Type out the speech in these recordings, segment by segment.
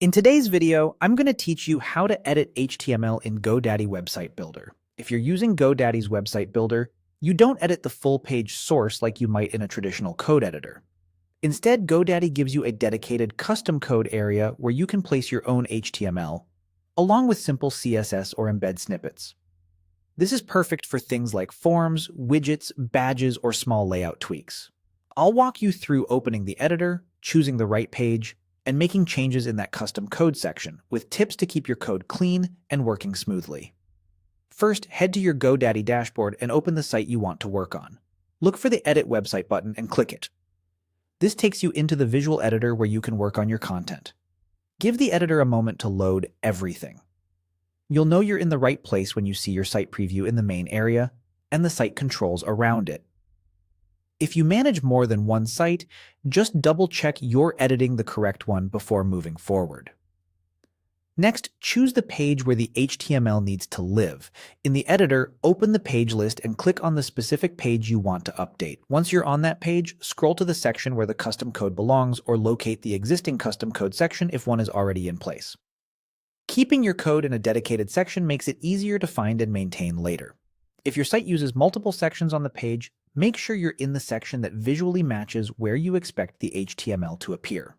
In today's video, I'm going to teach you how to edit HTML in GoDaddy Website Builder. If you're using GoDaddy's website builder, you don't edit the full page source like you might in a traditional code editor. Instead, GoDaddy gives you a dedicated custom code area where you can place your own HTML, along with simple CSS or embed snippets. This is perfect for things like forms, widgets, badges, or small layout tweaks. I'll walk you through opening the editor, choosing the right page, and making changes in that custom code section, with tips to keep your code clean and working smoothly. First, head to your GoDaddy dashboard and open the site you want to work on. Look for the Edit Website button and click it. This takes you into the visual editor where you can work on your content. Give the editor a moment to load everything. You'll know you're in the right place when you see your site preview in the main area and the site controls around it. If you manage more than one site, just double-check you're editing the correct one before moving forward. Next, choose the page where the HTML needs to live. In the editor, open the page list and click on the specific page you want to update. Once you're on that page, scroll to the section where the custom code belongs or locate the existing custom code section if one is already in place. Keeping your code in a dedicated section makes it easier to find and maintain later. If your site uses multiple sections on the page, make sure you're in the section that visually matches where you expect the HTML to appear.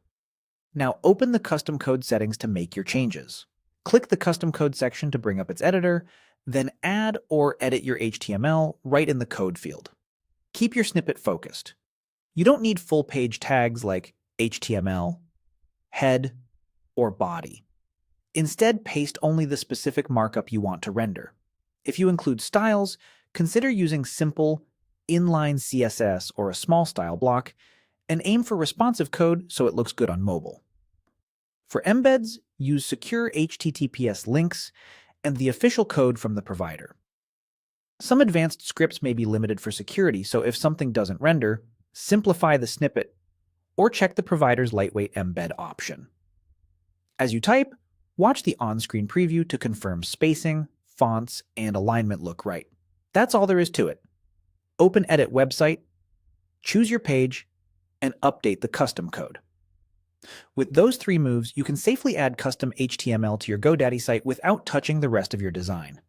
Now open the custom code settings to make your changes. Click the custom code section to bring up its editor, then add or edit your HTML right in the code field. Keep your snippet focused. You don't need full page tags like HTML, head, or body. Instead, paste only the specific markup you want to render. If you include styles, consider using simple, inline CSS or a small style block, and aim for responsive code so it looks good on mobile. For embeds, use secure HTTPS links and the official code from the provider. Some advanced scripts may be limited for security, so if something doesn't render, simplify the snippet or check the provider's lightweight embed option. As you type, watch the on-screen preview to confirm spacing, fonts, and alignment look right. That's all there is to it. Open Edit Website, choose your page, and update the custom code. With those three moves, you can safely add custom HTML to your GoDaddy site without touching the rest of your design.